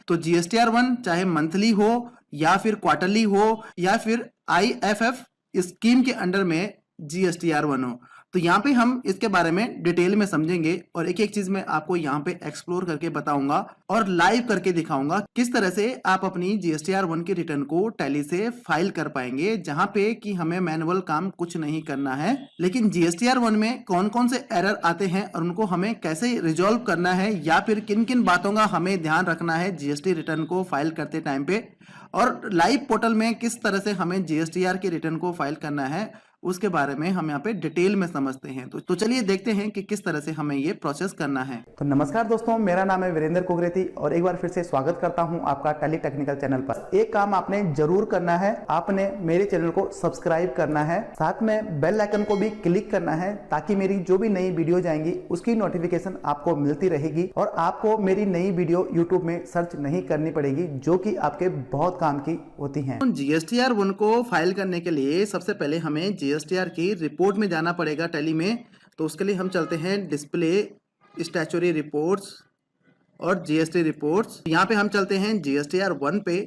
तो GSTR1 चाहे monthly हो या फिर क्वार्टरली हो या फिर IFF स्कीम के अंडर में GSTR1 हो, तो यहाँ पे हम इसके बारे में डिटेल में समझेंगे और एक एक चीज मैं आपको यहाँ पे एक्सप्लोर करके बताऊंगा और लाइव करके दिखाऊंगा किस तरह से आप अपनी GSTR1 के रिटर्न को टैली से फाइल कर पाएंगे, जहां पे कि हमें मैनुअल काम कुछ नहीं करना है। लेकिन GSTR1 में कौन कौन से एरर आते हैं और उनको हमें कैसे रिजॉल्व करना है या फिर किन किन बातों का हमें ध्यान रखना है जीएसटी रिटर्न को फाइल करते टाइम पे, और लाइव पोर्टल में किस तरह से हमें GSTR के रिटर्न को फाइल करना है, उसके बारे में हम यहाँ पे डिटेल में समझते हैं। तो चलिए देखते हैं कि किस तरह से हमें ये प्रोसेस करना है। तो नमस्कार दोस्तों, मेरा नाम है वीरेंद्र कुगरेती और एक बार फिर से स्वागत करता हूं आपका टैली टेक्निकल चैनल पर। एक काम आपने जरूर करना है, आपने मेरे चैनल को सब्सक्राइब करना है, साथ में बेल आइकन को भी क्लिक करना है ताकि मेरी जो भी नई वीडियो जाएंगी उसकी नोटिफिकेशन आपको मिलती रहेगी और आपको मेरी नई वीडियो यूट्यूब में सर्च नहीं करनी पड़ेगी, जो कि आपके बहुत काम की होती है। GSTR1 को फाइल करने के लिए सबसे पहले हमें GSTR की रिपोर्ट में जाना पड़ेगा टैली में। तो उसके लिए हम चलते हैं डिस्प्ले, स्टैट्यूटरी रिपोर्ट्स और GST रिपोर्ट्स। यहाँ पे हम चलते हैं GSTR1 पे।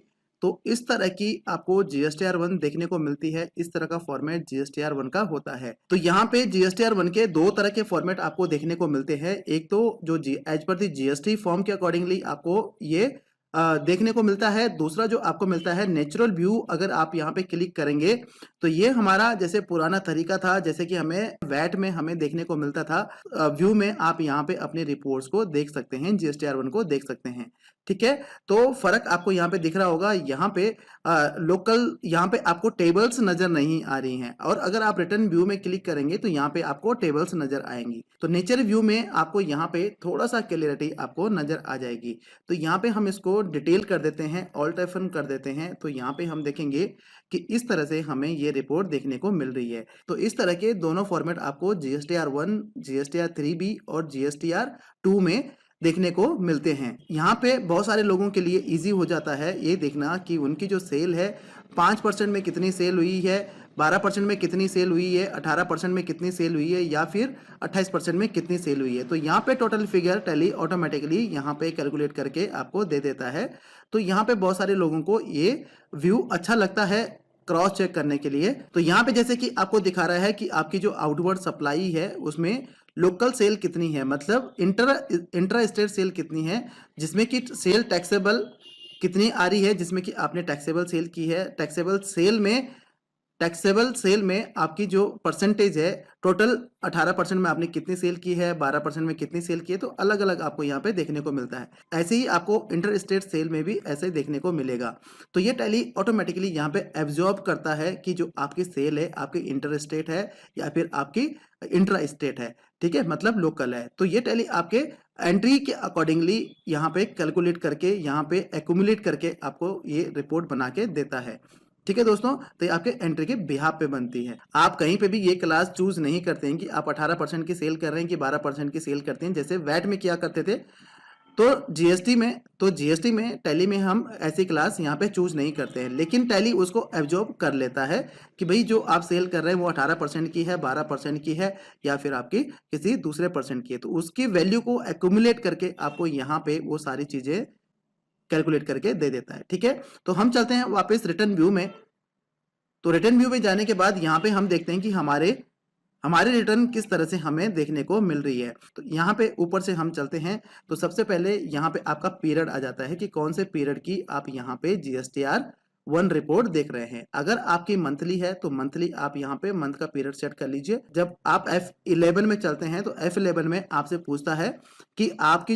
तो इस तरह की आपको GSTR1 देखने को मिलती है, इस तरह का फॉर्मेट GSTR1 का होता है। तो यहाँ पे GSTR1 के दो तरह के फॉर्मेट आपको देखने को मिलते हैं। एक तो जो एज पर दी GST फॉर्म के अकॉर्डिंगली आपको ये देखने को मिलता है, दूसरा जो आपको मिलता है नेचुरल व्यू। अगर आप यहाँ पे क्लिक करेंगे तो ये हमारा जैसे पुराना तरीका था, जैसे कि हमें वैट में हमें देखने को मिलता था व्यू में, आप यहाँ पे अपने रिपोर्ट्स को देख सकते हैं, GSTR1 को देख सकते हैं। ठीक है, तो फर्क आपको यहाँ पे दिख रहा होगा। यहाँ पे लोकल, यहाँ पे आपको टेबल्स नजर नहीं आ रही हैं, और अगर आप रिटर्न व्यू में क्लिक करेंगे तो यहाँ पे आपको टेबल्स नजर आएंगी। तो नेचर व्यू में आपको यहाँ पे थोड़ा सा क्लियरिटी आपको नजर आ जाएगी। तो यहाँ पे हम इसको डिटेल कर देते हैं, ऑल्ट F1 कर देते हैं। तो यहाँ पे हम देखेंगे कि इस तरह से हमें ये रिपोर्ट देखने को मिल रही है। तो इस तरह के दोनों फॉर्मेट आपको GSTR1, GSTR3B और GSTR2 में देखने को मिलते हैं। यहाँ पे बहुत सारे लोगों के लिए इजी हो जाता है ये देखना कि उनकी जो सेल है 5% में कितनी सेल हुई है, 12% में कितनी सेल हुई है, 18% में कितनी सेल हुई है या फिर 28% में कितनी सेल हुई है। तो यहाँ पे टोटल फिगर टैली ऑटोमेटिकली यहाँ पे कैलकुलेट करके आपको दे देता है। तो यहाँ पे बहुत सारे लोगों को ये व्यू अच्छा लगता है क्रॉस चेक करने के लिए। तो यहाँ पे जैसे कि आपको दिखा रहा है कि आपकी जो आउटवर्ड सप्लाई है उसमें लोकल सेल कितनी है, मतलब इंट्रा स्टेट सेल कितनी है, जिसमें कि सेल टैक्सेबल कितनी आ रही है, जिसमें कि आपने टैक्सेबल सेल की है। टैक्सेबल सेल में आपकी जो परसेंटेज है टोटल 18% में आपने कितनी सेल की है, 12% में कितनी सेल की है, तो अलग अलग आपको यहाँ पे देखने को मिलता है। ऐसे ही आपको इंटर स्टेट सेल में भी ऐसे देखने को मिलेगा। तो ये टैली ऑटोमेटिकली यहाँ पे एब्जॉर्ब करता है कि जो आपकी सेल है आपकी इंटर स्टेट है या फिर आपकी इंट्रा स्टेट है। ठीक है, मतलब लोकल है। तो ये टैली आपके एंट्री के अकॉर्डिंगली यहाँ पे कैलकुलेट करके, यहाँ पे एक्यूमुलेट करके आपको ये रिपोर्ट बना के देता है। ठीक है दोस्तों, तो ये आपके एंट्री के बिहाफ पे बनती है। आप कहीं पे भी ये क्लास चूज नहीं करते हैं कि आप 18% की सेल कर रहे हैं कि 12% की सेल करते हैं, जैसे वैट में किया करते थे। तो जीएसटी में टैली में हम ऐसी क्लास यहाँ पे चूज नहीं करते हैं, लेकिन टैली उसको एब्जॉर्ब कर लेता है कि भाई जो आप सेल कर रहे हैं वो 18% की है, 12% की है या फिर आपकी किसी दूसरे परसेंट की है। तो उसकी वैल्यू को एक्यूमुलेट करके आपको यहाँ पे वो सारी चीजें कैलकुलेट करके दे देता है। ठीक है, तो हम चलते हैं वापस रिटर्न व्यू में। तो रिटर्न व्यू में जाने के बाद यहाँ पे हम देखते हैं कि हमारे रिटर्न किस तरह से हमें देखने को मिल रही है। तो यहाँ पे ऊपर से हम चलते हैं तो सबसे पहले यहाँ पे आपका पीरियड आ जाता है कि कौन से पीरियड की आप यहाँ पे GSTR1 रिपोर्ट देख रहे हैं। अगर आपकी मंथली है तो मंथली आप यहाँ पे मंथ का पीरियड सेट कर लीजिए। जब आप F11 में चलते हैं तो F11 में आपसे पूछता है कि आपका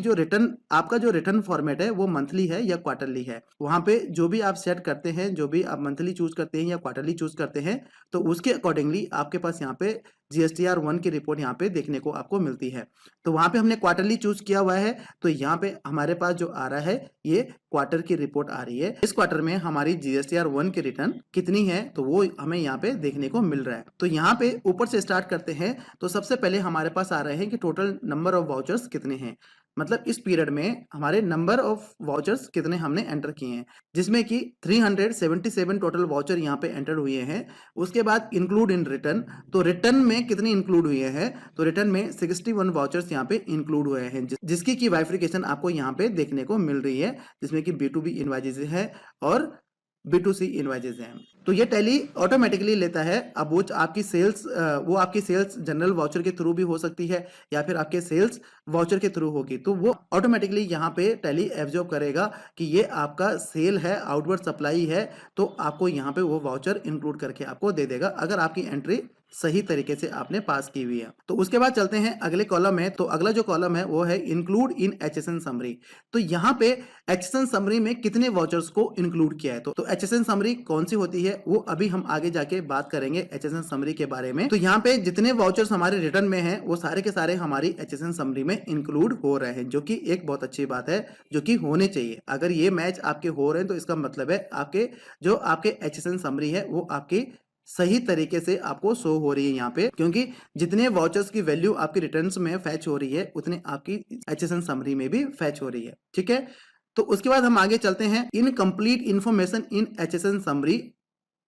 जो रिटर्न फॉर्मेट है वो मंथली है या क्वार्टरली है। वहां पे जो भी आप सेट करते हैं, जो भी आप मंथली चूज करते हैं या क्वार्टरली चूज करते हैं, तो उसके अकॉर्डिंगली आपके पास यहाँ पे GSTR1 की रिपोर्ट यहाँ पे देखने को आपको मिलती है। तो वहां पे हमने क्वार्टरली चूज किया हुआ है, तो यहाँ पे हमारे पास जो आ रहा है ये क्वार्टर की रिपोर्ट आ रही है। इस क्वार्टर में हमारी GSTR1 की रिटर्न कितनी है तो वो हमें यहाँ पे देखने को मिल रहा है। तो यहाँ पे ऊपर से स्टार्ट करते हैं। तो सबसे पहले हमारे पास आ रहे हैं कि टोटल नंबर ऑफ वाउचर्स कितने हैं। मतलब इस पीरियड में हमारे नंबर ऑफ वाउचर्स कितने हमने एंटर किए हैं, जिसमें कि 377 टोटल वाउचर यहाँ पे एंटर हुए हैं। उसके बाद इंक्लूड इन रिटर्न, तो रिटर्न में कितने इंक्लूड हुए हैं, तो रिटर्न में 61 वाउचर्स यहाँ पे इंक्लूड हुए हैं, जिसकी की बाइफिकेशन आपको यहाँ पे देखने को मिल रही है, जिसमें कि B2B इनवॉइसेस है और B2C इनवॉइसेस हैं। तो ये टैली ऑटोमेटिकली लेता है। अब वो आपकी सेल्स वो आपकी सेल्स जनरल वाउचर के थ्रू भी हो सकती है या फिर आपके सेल्स वाउचर के थ्रू होगी, तो वो ऑटोमेटिकली यहाँ पे टैली एब्जॉर्ब करेगा कि ये आपका सेल है, आउटवर्ड सप्लाई है, तो आपको यहाँ पे वो वाउचर इंक्लूड करके आपको दे देगा अगर आपकी एंट्री सही तरीके से आपने पास की हुई है। तो उसके बाद चलते हैं अगले कॉलम में। तो अगला जो कॉलम है वो है इंक्लूड इन HSN समरी। तो यहाँ पे HSN समरी में कितने वाउचर्स को इंक्लूड किया है, तो HSN समरी कौन सी होती है वो अभी हम आगे जाके बात करेंगे HSN समरी के बारे में। तो यहाँ पे जितने वाउचर्स हमारे रिटर्न में हैं वो सारे के सारे हमारी HSN समरी में इंक्लूड हो रहे हैं, जो कि एक बहुत अच्छी बात है, जो कि होने चाहिए। अगर ये मैच आपके हो रहे हैं तो इसका मतलब है आपके जो आपके HSN समरी है वो आपकी सही तरीके से आपको शो हो रही है यहाँ पे, क्योंकि जितने वाउचर्स की वैल्यू आपकी रिटर्न्स में फैच हो रही है उतने आपकी HSN समरी में भी फैच हो रही है। ठीक है, तो उसके बाद हम आगे चलते हैं। Incomplete information in HSN summary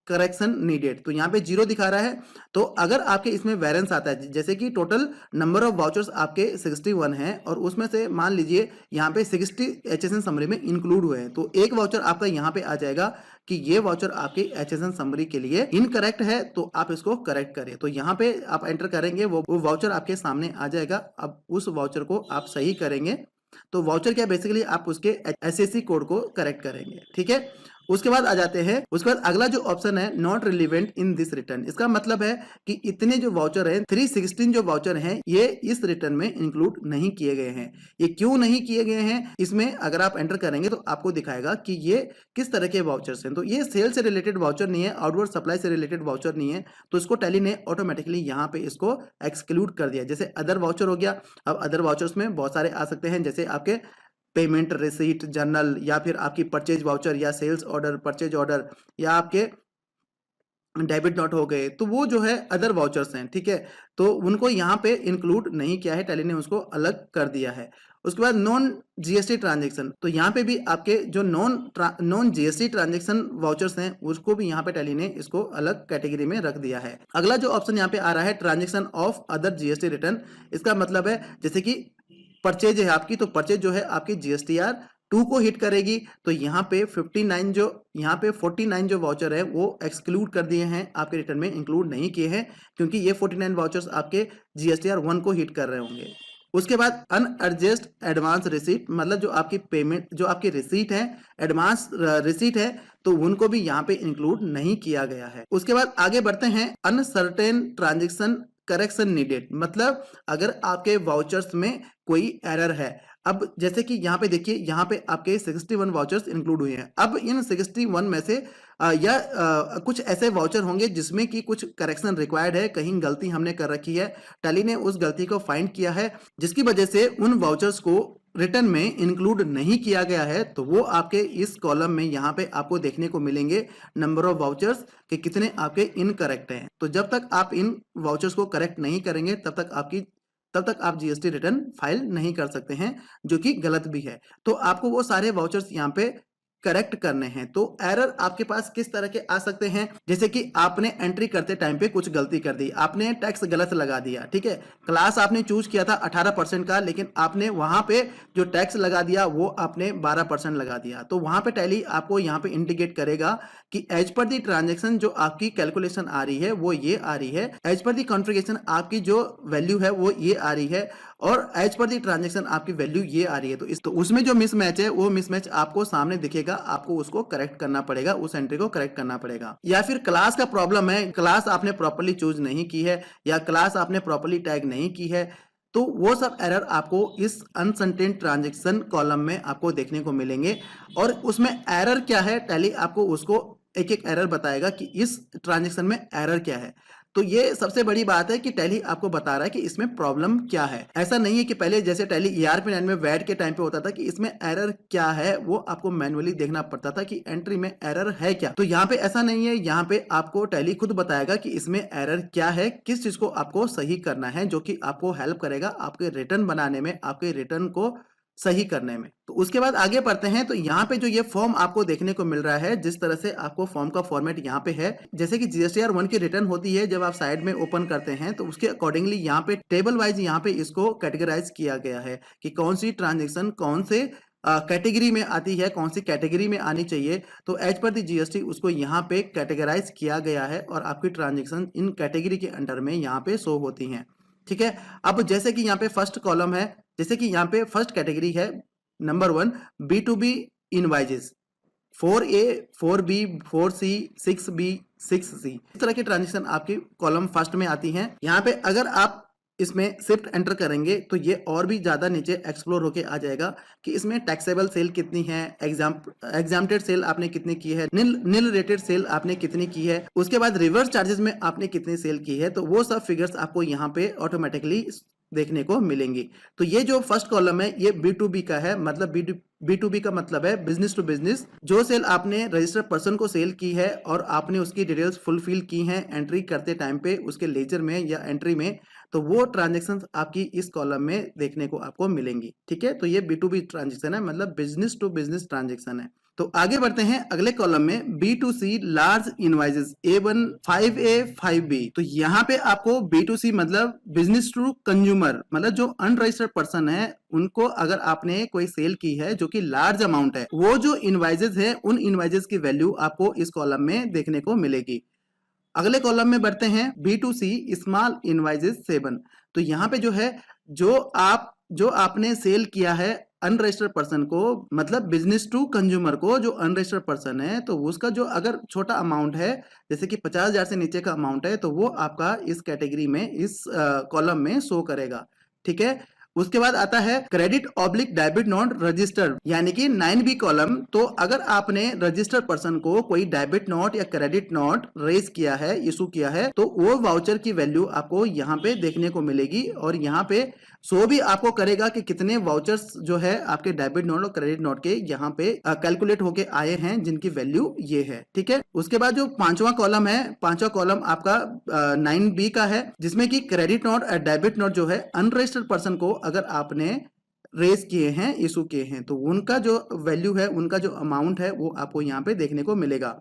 correction needed, तो यहाँ पे 0 दिखा रहा है। तो अगर आपके इसमें वेरिएंस आता है, जैसे कि टोटल नंबर ऑफ वाउचर्स आपके 61 हैं और उसमें से मान लीजिए यहाँ पे 60 HSN समरी में इंक्लूड हुए हैं, तो एक वाउचर आपका यहाँ पे आ जाएगा कि ये वाउचर आपके HSN समरी के लिए इनकरेक्ट है, तो आप इसको करेक्ट करें। तो यहाँ पे आप एंटर करेंगे, वो वाउचर आपके सामने आ जाएगा। अब उस वाउचर को आप सही करेंगे, तो वाउचर क्या बेसिकली आप उसके SAC कोड को करेक्ट करेंगे। ठीक है, उसके बाद आ जाते हैं, उसके बाद अगला जो ऑप्शन है not relevant in this return. इसका मतलब है कि इतने जो वाउचर हैं 316 जो वाउचर हैं ये इस रिटर्न में इंक्लूड नहीं किए गए हैं। ये क्यों नहीं किए गए हैं, इसमें अगर आप एंटर करेंगे तो आपको दिखाएगा कि ये किस तरह के वाउचर्स हैं। तो ये सेल से रिलेटेड वाउचर नहीं है, आउटवर्ड सप्लाई से रिलेटेड वाउचर नहीं है, तो इसको टैली ने ऑटोमेटिकली यहाँ पे इसको एक्सक्लूड कर दिया। जैसे अदर वाउचर हो गया। अब अदर वाउचर्स में बहुत सारे आ सकते हैं, जैसे आपके पेमेंट रिसीट जर्नल, या फिर आपकी परचेज वाउचर, या सेल्स ऑर्डर, परचेज ऑर्डर, या आपके डेबिट नोट हो गए, तो वो जो है अदर वाउचर्स हैं। ठीक है, तो उनको यहाँ पे इंक्लूड नहीं किया है, टैली ने उसको अलग कर दिया है। उसके बाद नॉन GST ट्रांजेक्शन, तो यहाँ पे भी आपके जो नॉन GST ट्रांजेक्शन वाउचर्स हैं उसको भी यहाँ पे टैली ने इसको अलग कैटेगरी में रख दिया है। अगला जो ऑप्शन यहाँ पे आ रहा है transaction of other GST return. इसका मतलब है जैसे कि परचेज है आपकी, तो परचेज जो है आपकी GSTR 2 को हिट करेगी, तो यहाँ पे 49 जो वाउचर है वो एक्सक्लूड कर दिए हैं, आपके रिटर्न में इंक्लूड नहीं किए हैं, क्योंकि ये 49 वाउचर्स आपके GSTR 1 को हिट कर रहे होंगे। उसके बाद अनएडजस्ट एडवांस रिसीट, मतलब जो आपकी पेमेंट, जो आपकी रिसीट है, एडवांस रिसीट है, तो उनको भी यहाँ पे इंक्लूड नहीं किया गया है। उसके बाद आगे बढ़ते हैं। अनसर्टेन ट्रांजेक्शन करेक्शन नीडेड, मतलब अगर आपके वाउचर्स में कोई एरर है। अब जैसे कि यहाँ पे देखिए, यहाँ पे आपके 61 वाउचर्स इंक्लूड हुए हैं। अब इन 61 में से कुछ ऐसे वाउचर होंगे जिसमें कि कुछ करेक्शन रिक्वायर्ड है, कहीं गलती हमने कर रखी है, टैली ने उस गलती को फाइंड किया है, जिसकी वजह से उन वाउचर्स को रिटर्न में इंक्लूड नहीं किया गया है। तो वो आपके इस कॉलम में यहाँ पे आपको देखने को मिलेंगे नंबर ऑफ वाउचर्स के कितने आपके इनकरेक्ट हैं। तो जब तक आप इन वाउचर्स को करेक्ट नहीं करेंगे तब तक आप GST रिटर्न फाइल नहीं कर सकते हैं, जो कि गलत भी है। तो आपको वो सारे वाउचर्स यहाँ पे करेक्ट करने हैं। तो एरर आपके पास किस तरह के आ सकते हैं, जैसे कि आपने एंट्री करते टाइम पे कुछ गलती कर दी, आपने टैक्स गलत लगा दिया। ठीक है, क्लास आपने चूज किया था 18% का, लेकिन आपने वहां पे जो टैक्स लगा दिया वो आपने 12% लगा दिया। तो वहां पे टैली आपको यहाँ पे इंडिकेट करेगा कि एज पर दी ट्रांजेक्शन जो आपकी कैलकुलेशन आ रही है वो ये आ रही है, एज पर दी कॉन्फ़िगरेशन आपकी जो वैल्यू है वो ये आ रही है, और एज पर दी ट्रांजेक्शन आपकी वैल्यू ये आ रही है। तो उसमें जो मिसमैच है वो मिसमैच आपको सामने दिखेगा, आपको उसको करेक्ट करना पड़ेगा, उस एंट्री को करेक्ट करना पड़ेगा। या फिर क्लास का प्रॉब्लम है, क्लास आपने प्रॉपर्ली चूज नहीं की है, या क्लास आपने प्रॉपर्ली टैग नहीं की है, तो वो सब एरर आपको इस अनसर्टेन ट्रांजेक्शन कॉलम में आपको देखने को मिलेंगे। और उसमें एरर क्या है, टैली आपको उसको एक एक एरर बताएगा कि इस ट्रांजेक्शन में एरर क्या है। तो ये सबसे बड़ी बात है कि टैली आपको बता रहा है कि इसमें प्रॉब्लम क्या है। ऐसा नहीं है कि पहले जैसे टैली ERP9 में वैट के टाइम पे होता था कि इसमें एरर क्या है, वो आपको मैनुअली देखना पड़ता था कि एंट्री में एरर है क्या। तो यहाँ पे ऐसा नहीं है, यहाँ पे आपको टैली खुद बताएगा कि इसमें एरर क्या है, किस चीज को आपको सही करना है, जो कि आपको हेल्प करेगा आपके रिटर्न बनाने में, आपके रिटर्न को सही करने में। तो उसके बाद आगे बढ़ते हैं, तो यहाँ पे जो ये फॉर्म आपको देखने को मिल रहा है, जिस तरह से आपको फॉर्म का फॉर्मेट यहाँ पे है, जैसे कि जीएसटीआर 1 की रिटर्न होती है, जब आप साइड में ओपन करते हैं तो उसके अकॉर्डिंगली यहाँ पे टेबल वाइज यहाँ पे इसको कैटेगराइज किया गया है कि कौन सी ट्रांजेक्शन कौन से कैटेगरी में आती है, कौन सी कैटेगरी में आनी चाहिए। तो एज पर दी जीएसटी उसको यहाँ पे कैटेगराइज किया गया है और आपकी ट्रांजेक्शन इन कैटेगरी के अंडर में यहाँ पे शो होती हैं। ठीक है, अब जैसे कि यहाँ पे फर्स्ट कॉलम है, जैसे कि यहाँ पे फर्स्ट कैटेगरी है number 1 B2B इनवाइजेस 4A 4B 4C 6B 6C, इस तरह की ट्रांजेक्शन आपकी कॉलम फर्स्ट में आती हैं। यहाँ पे अगर आप इसमें शिफ्ट एंटर करेंगे तो ये और भी ज्यादा नीचे एक्सप्लोर होके आ जाएगा कि इसमें टैक्सेबल सेल कितनी है, एग्जाम्प्टेड सेल आपने कितनी की है, नील रेटेड सेल आपने कितनी की है, उसके बाद रिवर्स चार्जेस में आपने कितनी सेल की है। तो वो सब फिगर्स आपको यहाँ पे ऑटोमेटिकली देखने को मिलेंगी। तो ये जो फर्स्ट कॉलम है ये B2B का है, मतलब B2B का मतलब है बिजनेस टू बिजनेस। जो सेल आपने रजिस्टर्ड पर्सन को सेल की है और आपने उसकी डिटेल्स फुलफिल की हैं एंट्री करते टाइम पे उसके लेजर में या एंट्री में, तो वो ट्रांजेक्शन आपकी इस कॉलम में देखने को आपको मिलेंगी। ठीक है, तो ये B2B ट्रांजेक्शन है, मतलब बिजनेस टू बिजनेस ट्रांजेक्शन है। तो आगे बढ़ते हैं अगले कॉलम में B2C large invoices A1 5A 5B। तो यहाँ पे आपको B2C मतलब बिजनेस टू कंज्यूमर, मतलब जो अनरजिस्टर्ड पर्सन है उनको अगर आपने कोई सेल की है जो कि लार्ज अमाउंट है, वो जो इनवाइसेस है उन इनवाइसेस की वैल्यू आपको इस कॉलम में देखने को मिलेगी। अगले कॉलम में बढ़ते हैं B2C स्मॉल इनवाइसेस 7। तो यहाँ पे जो है जो आपने सेल किया है अनरजिस्टर्ड पर्सन को, मतलब बिजनेस टू कंज्यूमर को, जो अनरजिस्टर्ड पर्सन है तो उसका जो अगर छोटा अमाउंट है जैसे कि 50,000 से नीचे का अमाउंट है तो वो आपका इस कैटेगरी में इस कॉलम में शो करेगा। ठीक है, उसके बाद आता है credit oblique debit note registered, यानी कि 9B कॉलम। तो अगर आपने रजिस्टर्ड पर्सन को कोई डेबिट नोट या क्रेडिट नोट रेज किया है, इशू किया है, तो वो वाउचर की वैल्यू आपको यहाँ पे देखने को मिलेगी और यहाँ पे शो भी आपको करेगा कि कितने वाउचर्स जो है आपके डेबिट नोट और क्रेडिट नोट के यहाँ पे कैलकुलेट होके आए हैं जिनकी वैल्यू ये है। ठीक है, उसके बाद जो पांचवा कॉलम है, पांचवा कॉलम आपका 9B का है, जिसमें कि क्रेडिट नोट और डेबिट नोट जो है अनरजिस्टर्ड पर्सन को अगर आपने रेज किए हैं, इशू किए हैं, तो उनका जो वैल्यू है, उनका जो अमाउंट है वो आपको यहाँ पे देखने को मिलेगा।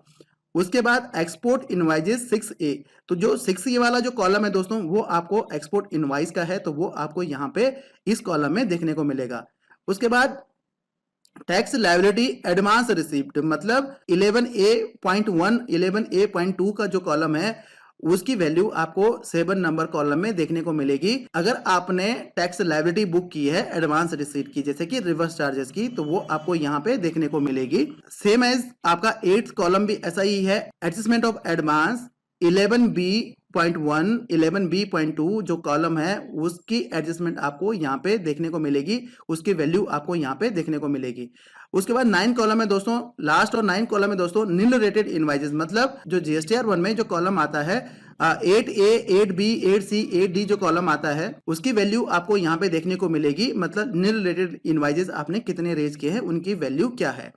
उसके बाद एक्सपोर्ट इनवाइजेस 6A। तो जो 6A वाला जो कॉलम है दोस्तों वो आपको एक्सपोर्ट इनवाइस का है, तो वो आपको यहाँ पे इस कॉलम में देखने को मिलेगा। उसके बाद टैक्स लायबिलिटी एडवांस रिसिप्ट, मतलब 11A.1 11A.2 का जो कॉलम है उसकी वैल्यू आपको 7 नंबर कॉलम में देखने को मिलेगी। अगर आपने टैक्स लायबिलिटी बुक की है एडवांस रिसीट की, जैसे कि रिवर्स चार्जेस की, तो वो आपको यहाँ पे देखने को मिलेगी। सेम एज आपका 8th कॉलम भी ऐसा ही है, adjustment of advance 11B.1 11B.2 जो कॉलम है उसकी एडजस्टमेंट आपको यहाँ पे देखने को मिलेगी, उसकी वैल्यू आपको यहाँ पे देखने को मिलेगी। उसके बाद 9 कॉलम है दोस्तों, लास्ट और 9 कॉलम है दोस्तों नील रेटेड इनवाइसेस, मतलब जो जीएसटीआर 1 में जो कॉलम आता है 8A 8B 8C 8D जो कॉलम आता है उसकी वैल्यू आपको यहाँ पे देखने को मिलेगी, मतलब नील रेटेड इनवाइसेस आपने कितने रेज किए हैं उनकी वैल्यू क्या है।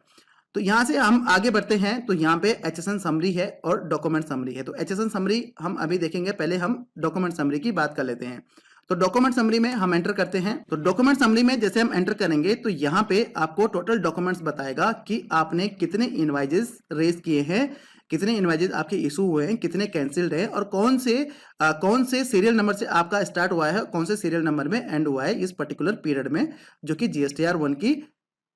तो यहां से हम आगे बढ़ते हैं, तो यहाँ पे एचएसएन समरी है और डॉक्यूमेंट समरी है। तो एचएसएन समरी हम अभी देखेंगे, पहले हम डॉक्यूमेंट समरी की बात कर लेते हैं। तो डॉक्यूमेंट समरी में हम एंटर करते हैं। तो डॉक्यूमेंट समरी में जैसे हम एंटर करेंगे तो यहाँ पे आपको टोटल डॉक्यूमेंट्स बताएगा कि आपने कितने इनवाइसेस रेज किए हैं, कितने इनवाइसेस आपके इशू हुए हैं, कितने कैंसिल्ड हैं और कौन से सीरियल नंबर से आपका स्टार्ट हुआ है, कौन से सीरियल नंबर में एंड हुआ है इस पर्टिकुलर पीरियड में जो कि जीएसटीआर 1 की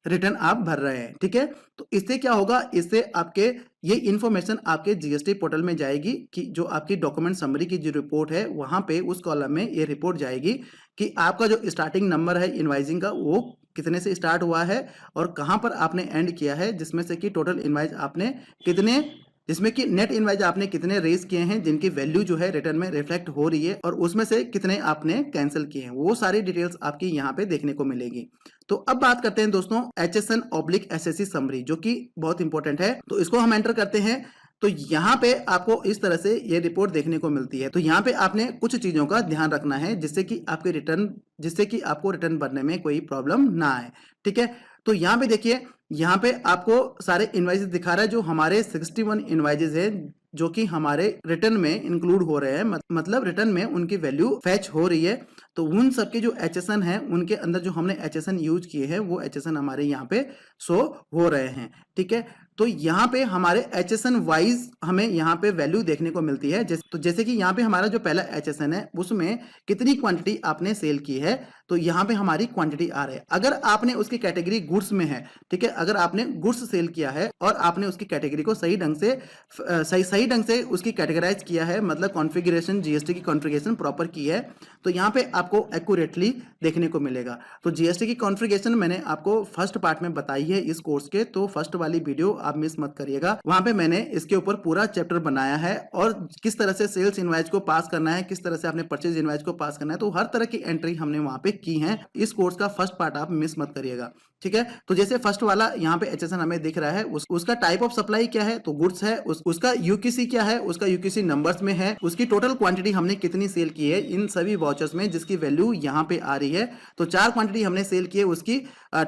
रिटर्न आप भर रहे हैं। ठीक है, तो इससे क्या होगा, इससे आपके ये इंफॉर्मेशन आपके जीएसटी पोर्टल में जाएगी कि जो आपकी डॉक्यूमेंट समरी की जो रिपोर्ट है वहां पे उस कॉलम में ये रिपोर्ट जाएगी कि आपका जो स्टार्टिंग नंबर है इनवाइसिंग का वो कितने से स्टार्ट हुआ है और कहां पर आपने एंड किया है, जिसमें से कि टोटल इनवाइस आपने कितने, जिसमें कि नेट इनवाइस आपने कितने रेज किए हैं जिनकी वैल्यू जो है रिटर्न में रिफ्लेक्ट हो रही है और उसमें से कितने आपने कैंसिल किए हैं, वो सारी डिटेल्स आपकी यहाँ पे देखने को मिलेगी। तो अब बात करते हैं दोस्तों एचएसएन ऑब्लिक एसएससी समरी, जो कि बहुत इंपॉर्टेंट है। तो इसको हम एंटर करते हैं। तो यहाँ पे आपको इस तरह से ये रिपोर्ट देखने को मिलती है। तो यहाँ पे आपने कुछ चीजों का ध्यान रखना है जिससे कि आपको रिटर्न भरने में कोई प्रॉब्लम ना आए। ठीक है, तो यहाँ पे देखिए, यहाँ पे आपको सारे इनवाइसेस दिखा रहा है जो हमारे 61 इनवाइसेस है जो कि हमारे रिटर्न में इंक्लूड हो रहे हैं, मतलब रिटर्न में उनकी वैल्यू फैच हो रही है। तो उन सब के जो HSN है उनके अंदर जो हमने HSN यूज किए हैं वो HSN हमारे यहाँ पे शो हो रहे हैं। ठीक है, तो यहाँ पे हमारे HSN वाइज हमें यहाँ पे वैल्यू देखने को मिलती है। तो जैसे कि यहाँ पे हमारा जो पहला HSN है उसमें कितनी क्वांटिटी आपने सेल की है, तो यहाँ पे हमारी क्वांटिटी आ रही है। अगर आपने उसकी कैटेगरी गुड्स में है, ठीक है, अगर आपने गुड्स सेल किया है और आपने उसकी कैटेगरी को सही ढंग से उसकी कैटेगराइज किया है, मतलब कॉन्फ़िगरेशन GST की कॉन्फ़िगरेशन प्रॉपर की है, तो यहाँ पे आपको एक्यूरेटली देखने को मिलेगा। तो GST की कॉन्फ़िगरेशन मैंने आपको फर्स्ट पार्ट में बताई है इस कोर्स के, तो फर्स्ट वाली वीडियो आप मिस मत करिएगा। वहां पे मैंने इसके ऊपर पूरा चैप्टर बनाया है और किस तरह से सेल्स इनवाइस को पास करना है, किस तरह से आपने परचेज इनवाइस को पास करना है, तो हर तरह की एंट्री हमने वहां पे की है। इस कोर्स का फर्स्ट पार्ट आप मिस मत करिएगा। ठीक है, तो जैसे फर्स्ट वाला यहाँ पे HSN हमें दिख रहा है, उसका टाइप ऑफ सप्लाई क्या है, तो गुड्स है। उसका UQC क्या है, उसका UQC नंबर्स में है। उसकी टोटल क्वांटिटी हमने कितनी सेल की है इन सभी वाउचर्स में, जिसकी वैल्यू यहाँ पे आ रही है। तो 4 क्वांटिटी हमने सेल की है, उसकी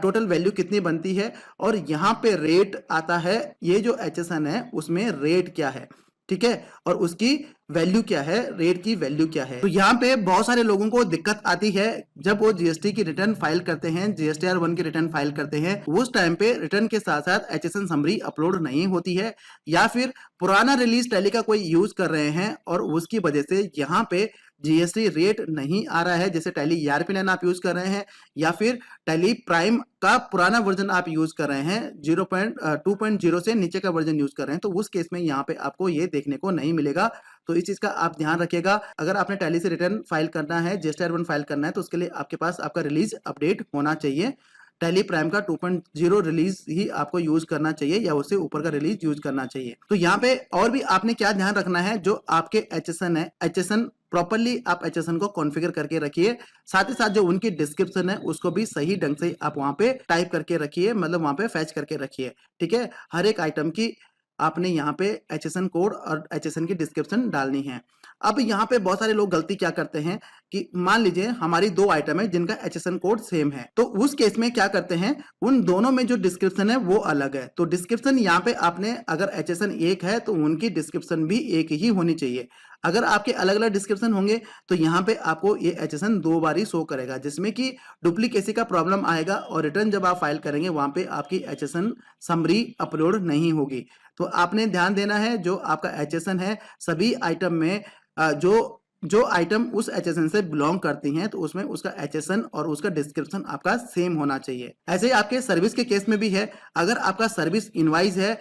टोटल वैल्यू कितनी बनती है। और यहाँ पे रेट आता है, ये जो HSN है उसमें रेट क्या है, ठीक है, और उसकी वैल्यू क्या है, रेट की वैल्यू क्या है। तो यहाँ पे बहुत सारे लोगों को दिक्कत आती है जब वो GST की रिटर्न फाइल करते हैं, GSTR 1 की रिटर्न फाइल करते हैं, उस टाइम पे रिटर्न के साथ साथ HSN समरी अपलोड नहीं होती है, या फिर पुराना रिलीज टैली का कोई यूज कर रहे हैं और उसकी वजह से यहाँ पे GST रेट नहीं आ रहा है। जैसे टैली ERP9 आप यूज कर रहे हैं, या फिर टैली प्राइम का पुराना वर्जन आप यूज कर रहे हैं, 2.0 से नीचे का वर्जन यूज कर रहे हैं, तो उस केस में यहाँ पे आपको ये देखने को नहीं मिलेगा। तो इस चीज का आप ध्यान रखिएगा। अगर आपने टैली से रिटर्न फाइल करना है, GSTR 1 फाइल करना है, तो उसके लिए आपके पास आपका रिलीज अपडेट होना चाहिए। टैली प्राइम का 2.0 रिलीज ही आपको यूज करना चाहिए, या उससे ऊपर का रिलीज यूज करना चाहिए। तो यहाँ पे और भी आपने क्या ध्यान रखना है, जो आपके HSN है, HSN प्रॉपरली आप HSN को कॉन्फ़िगर करके रखिए। साथ ही साथ जो उनकी डिस्क्रिप्शन है उसको भी सही ढंग से आप वहां पे टाइप करके रखिए, मतलब वहां पे फैच करके रखिए। ठीक है, हर एक आइटम की आपने यहाँ पे HSN कोड और HSN की डिस्क्रिप्शन डालनी है। अब यहाँ पे बहुत सारे लोग गलती क्या करते हैं कि मान लीजिए हमारी 2 आइटम है जिनका HSN कोड सेम है, तो उस केस में क्या करते हैं, उन दोनों में जो डिस्क्रिप्शन है वो अलग है। तो डिस्क्रिप्शन यहाँ पे आपने अगर HSN एक है तो उनकी डिस्क्रिप्शन भी एक ही होनी चाहिए। अगर आपके अलग अलग डिस्क्रिप्शन होंगे तो यहाँ पे आपको ये HSN 2 बार ही शो करेगा, जिसमें कि डुप्लीकेसी का प्रॉब्लम आएगा और रिटर्न जब आप फाइल करेंगे वहां पे आपकी HSN समरी अपलोड नहीं होगी। तो आपने ध्यान देना है, जो आपका HSN है सभी आइटम में जो आइटम उस HSN से बिलोंग करती हैं, तो उसमें उसका HSN और उसका डिस्क्रिप्शन आपका सेम होना चाहिए। ऐसे ही आपके सर्विस के केस में भी है। अगर आपका सर्विस इनवाइस है,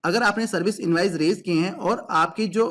अगर आपने सर्विस इनवाइस रेज किए हैं और आपके जो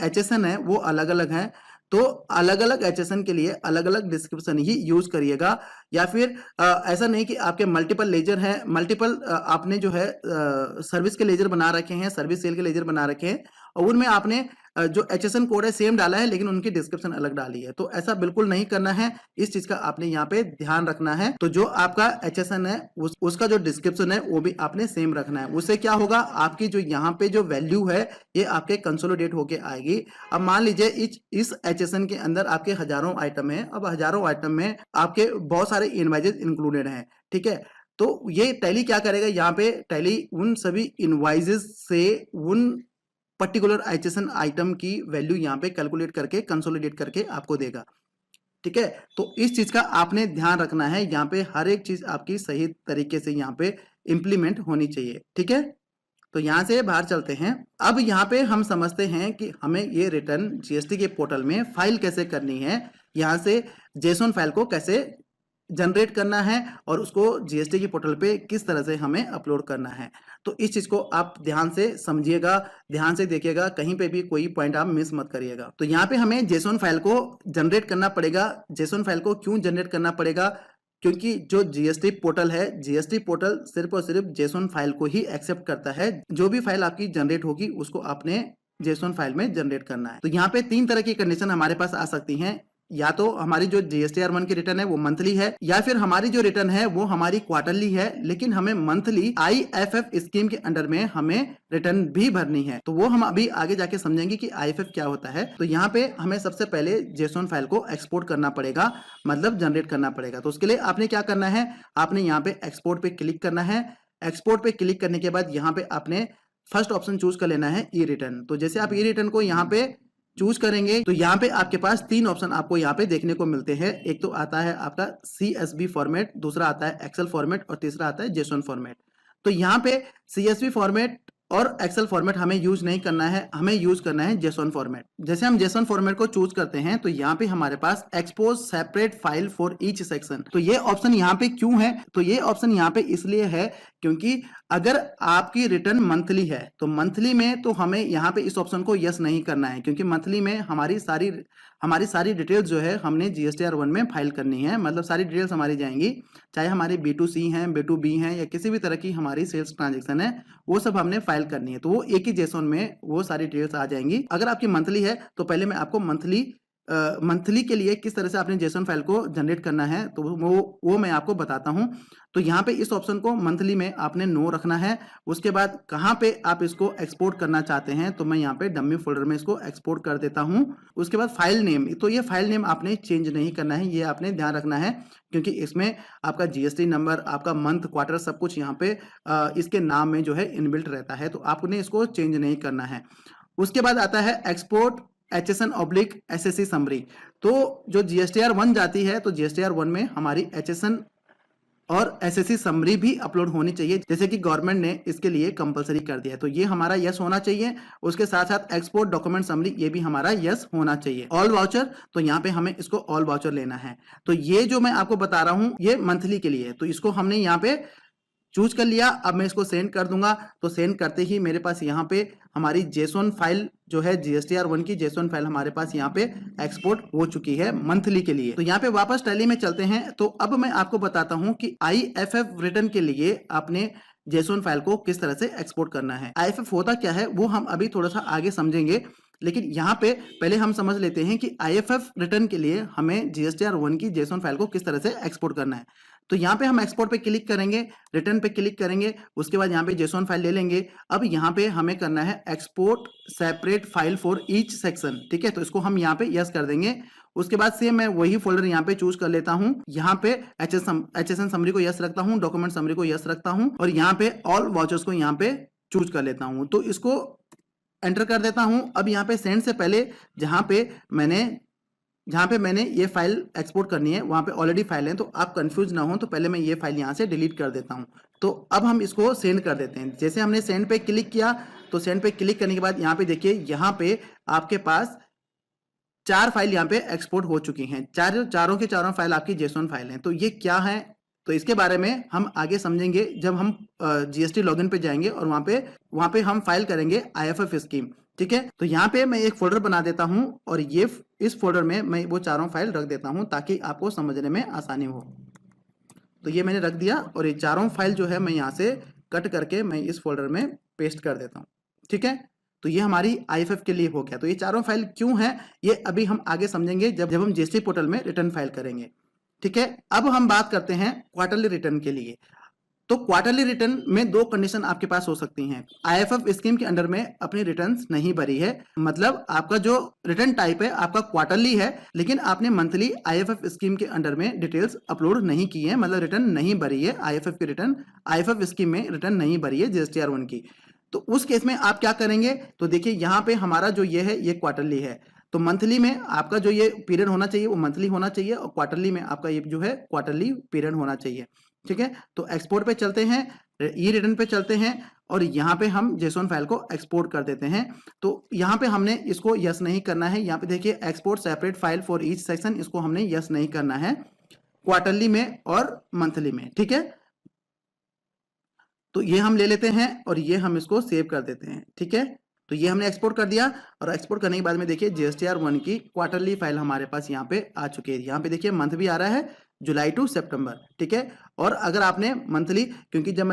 HSN है वो अलग अलग हैं, तो अलग अलग HSN के लिए अलग अलग डिस्क्रिप्शन ही यूज करिएगा। या फिर ऐसा नहीं कि आपके मल्टीपल लेजर हैं, मल्टीपल आपने जो है सर्विस के लेजर बना रखे हैं, सर्विस सेल के लेजर बना रखे हैं, और उनमें आपने जो HSN कोड है सेम डाला है लेकिन उनकी डिस्क्रिप्शन अलग डाली है। तो ऐसा बिल्कुल नहीं करना है, इस चीज का आपने यहाँ पे ध्यान रखना है। तो जो आपका HSN है उसका जो डिस्क्रिप्शन है वो भी आपने सेम रखना है। उससे क्या होगा, आपकी जो यहाँ पे जो वैल्यू है ये आपके कंसोलिडेट होके आएगी। अब मान लीजिए इस HSN के अंदर आपके हजारों आइटम है, अब हजारों आइटम में आपके बहुत सारे इनवाइजेस इंक्लूडेड हैं। ठीक है, तो ये टैली क्या करेगा, यहाँ पे टैली उन सभी इनवाइजेस से उन पर्टिकुलर HSN आइटम की वैल्यू यहाँ पे कैलकुलेट करके कंसोलिडेट करके आपको देगा। ठीक है, तो इस चीज का आपने ध्यान रखना है, यहाँ पे हर एक चीज आपकी सही तरीके से यहाँ पे इंप्लीमेंट होनी चाहिए। ठीक है, तो यहाँ से बाहर चलते हैं। अब यहाँ पे हम समझते हैं कि हमें ये रिटर्न GST के पोर्टल में फाइल कैसे करनी है, यहाँ से JSON फाइल को कैसे जनरेट करना है और उसको GST के पोर्टल पे किस तरह से हमें अपलोड करना है। तो इस चीज को आप ध्यान से समझिएगा, ध्यान से देखिएगा, कहीं पे भी कोई पॉइंट आप मिस मत करिएगा। तो यहाँ पे हमें JSON फाइल को जनरेट करना पड़ेगा। JSON फाइल को क्यों जनरेट करना पड़ेगा, क्योंकि जो GST पोर्टल है, GST पोर्टल सिर्फ और सिर्फ JSON फाइल को ही एक्सेप्ट करता है। जो भी फाइल आपकी जनरेट होगी उसको आपने JSON फाइल में जनरेट करना है। तो यहाँ पे 3 तरह की कंडीशन हमारे पास आ सकती हैं, या तो हमारी जो GSTR 1 की रिटर्न है वो मंथली है, या फिर हमारी जो रिटर्न है वो हमारी क्वार्टरली है, लेकिन हमें मंथली IFF स्कीम के अंडर में हमें रिटर्न भी भरनी है। तो वो हम अभी आगे जाके समझेंगे कि IFF क्या होता है। तो यहाँ पे हमें सबसे पहले JSON फाइल को एक्सपोर्ट करना पड़ेगा, मतलब जनरेट करना पड़ेगा। तो उसके लिए आपने क्या करना है, आपने यहाँ पे एक्सपोर्ट पे क्लिक करना है। एक्सपोर्ट पे क्लिक करने के बाद यहाँ पे आपने फर्स्ट ऑप्शन चूज कर लेना है ई रिटर्न। तो जैसे आप ई रिटर्न को यहाँ पे चूज करेंगे तो यहाँ पे आपके पास 3 ऑप्शन आपको यहाँ पे देखने को मिलते हैं। एक तो आता है आपका CSV फॉर्मेट, दूसरा आता है एक्सेल फॉर्मेट और तीसरा आता है जेसन फॉर्मेट। तो यहाँ पे CSV फॉर्मेट और एक्सेल फॉर्मेट हमें यूज नहीं करना है, हमें यूज करना है जेसन फॉर्मेट। जैसे हम जेसन फॉर्मेट को चूज करते हैं तो यहाँ पे हमारे पास expose separate file for each section, तो ये ऑप्शन यहाँ पे क्यों है? तो ये ऑप्शन यहाँ पे इसलिए है क्योंकि अगर आपकी रिटर्न मंथली है तो मंथली में तो हमें यहाँ पे इस ऑप्शन को यस नहीं करना है, क्योंकि मंथली में हमारी सारी डिटेल्स जो है हमने GSTR1 में फाइल करनी है। मतलब सारी डिटेल्स हमारी जाएंगी, चाहे हमारी B2C हैं, B2B हैं या किसी भी तरह की हमारी सेल्स ट्रांजेक्शन है, वो सब हमने फाइल करनी है। तो वो एक ही जेसन में वो सारी डिटेल्स आ जाएंगी। अगर आपकी मंथली है तो पहले मैं आपको मंथली के लिए किस तरह से आपने जेसन फाइल को जनरेट करना है तो वो मैं आपको बताता हूं। तो यहाँ पे इस ऑप्शन को मंथली में आपने नो रखना है। उसके बाद कहाँ पे आप इसको एक्सपोर्ट करना चाहते हैं तो मैं यहाँ पे डमी फोल्डर में इसको एक्सपोर्ट कर देता हूँ। उसके बाद फाइल नेम, तो ये फाइल नेम आपने चेंज नहीं करना है, ये आपने ध्यान रखना है क्योंकि इसमें आपका GST नंबर, आपका मंथ, क्वार्टर सब कुछ यहाँ पे इसके नाम में जो है इनबिल्ट रहता है, तो आपने इसको चेंज नहीं करना है। उसके बाद आता है एक्सपोर्ट HSN/SSC समरी। तो जो GSTR1 जाती है तो GSTR1 में हमारी HSN और SSC समरी भी अपलोड होनी चाहिए, जैसे कि गवर्नमेंट ने इसके लिए कंपलसरी कर दिया है। तो ये हमारा यस होना चाहिए। उसके साथ साथ एक्सपोर्ट डॉक्यूमेंट समरी, ये भी हमारा यस होना चाहिए। ऑल वाउचर, तो यहाँ पे हमें इसको ऑल वाउचर लेना है। तो ये जो मैं आपको बता रहा हूँ ये मंथली के लिए, तो इसको हमने यहाँ पे चूज कर लिया। अब मैं इसको सेंड कर दूंगा, तो सेंड करते ही मेरे पास यहाँ पे हमारी जेसन फाइल जो है GSTR1 की जेसन फाइल हमारे पास यहाँ पे एक्सपोर्ट हो चुकी है मंथली के लिए। तो यहाँ पे वापस टैली में चलते हैं। तो अब मैं आपको बताता हूँ कि IFF रिटर्न के लिए आपने जेसन फाइल को किस तरह से एक्सपोर्ट करना है। IFF होता क्या है वो हम अभी थोड़ा सा आगे समझेंगे, लेकिन यहाँ पे पहले हम समझ लेते हैं कि IFF रिटर्न के लिए हमें GSTR1 की जेसन फाइल को किस तरह से एक्सपोर्ट करना है। तो यहाँ पे हम एक्सपोर्ट पे क्लिक करेंगे, रिटर्न पे क्लिक करेंगे, उसके बाद यहाँ पे जेसन फाइल ले लेंगे। अब यहाँ पे हमें करना है export separate file for each section, ठीक है। तो इसको हम यहाँ पे यस कर देंगे। उसके बाद से मैं वही फोल्डर यहाँ पे चूज कर लेता हूँ। यहाँ पे HSN समरी को यस रखता हूँ, डॉक्यूमेंट समरी को यस रखता हूँ और यहाँ पे ऑल वाउचर्स को यहाँ पे चूज कर लेता हूँ। तो इसको एंटर कर देता हूँ। अब यहाँ पे सेंड से पहले जहाँ पे मैंने ये फाइल एक्सपोर्ट करनी है वहां पे ऑलरेडी फाइल है, तो आप कंफ्यूज ना हो, तो पहले मैं ये फाइल यहाँ से डिलीट कर देता हूँ। तो अब हम इसको सेंड कर देते हैं। जैसे हमने सेंड पे क्लिक किया तो सेंड पे क्लिक करने के बाद यहाँ पे देखिए, यहाँ पे आपके पास 4 फाइल यहाँ पे एक्सपोर्ट हो चुकी हैं। चारों के चारों फाइल आपकी जेसन फाइल हैं। तो ये क्या है तो इसके बारे में हम आगे समझेंगे जब हम GST लॉगिन पे जाएंगे और वहां पे हम फाइल करेंगे IFF स्कीम, ठीक है। तो यहाँ पे मैं एक फोल्डर बना देता हूँ और ये इस फोल्डर में मैं वो चारों फाइल रख देता हूँ ताकि आपको समझने में आसानी हो। तो ये मैंने रख दिया और ये चारों फाइल जो है मैं यहाँ से कट करके मैं इस फोल्डर में पेस्ट कर देता हूँ, ठीक है। तो ये हमारी IFF के लिए हो गया। तो ये चारों फाइल क्यों है ये अभी हम आगे समझेंगे जब हम GST पोर्टल में रिटर्न फाइल करेंगे, ठीक है। अब हम बात करते हैं क्वार्टरली रिटर्न के लिए। तो क्वार्टरली रिटर्न में 2 कंडीशन आपके पास हो सकती हैं। IFF स्कीम के अंडर में अपनी रिटर्न्स नहीं भरी है, मतलब आपका जो रिटर्न टाइप है आपका क्वार्टरली है, लेकिन आपने मंथली IFF स्कीम के अंडर में डिटेल्स अपलोड नहीं की है, मतलब रिटर्न नहीं भरी है। IFF की रिटर्न IFF स्कीम में रिटर्न नहीं भरी है GSTR1 की। तो उस केस में आप क्या करेंगे, तो देखिए यहाँ पे हमारा जो ये है ये क्वार्टरली है। तो मंथली में आपका जो ये पीरियड होना चाहिए वो मंथली होना चाहिए और क्वार्टरली में आपका ये जो है क्वार्टरली पीरियड होना चाहिए, ठीक है। तो एक्सपोर्ट पे चलते हैं, ई रिटर्न पे चलते हैं और यहाँ पे हम जेसन फाइल को एक्सपोर्ट कर देते हैं। तो यहाँ पे हमने इसको यस नहीं करना है। यहाँ पे देखिए export separate file for each section, इसको हमने यस नहीं करना है क्वार्टरली में और मंथली में, ठीक है। तो ये हम ले लेते हैं और ये हम इसको सेव कर देते हैं, ठीक है। तो ये हमने एक्सपोर्ट कर दिया और एक्सपोर्ट करने के बाद में देखिए GSTR1 की क्वार्टरली फाइल हमारे पास यहाँ पे आ चुकी है। यहाँ पे देखिए मंथ भी आ रहा है जुलाई टू सितंबर, ठीक है। और अगर आपने मंथली, क्योंकि जब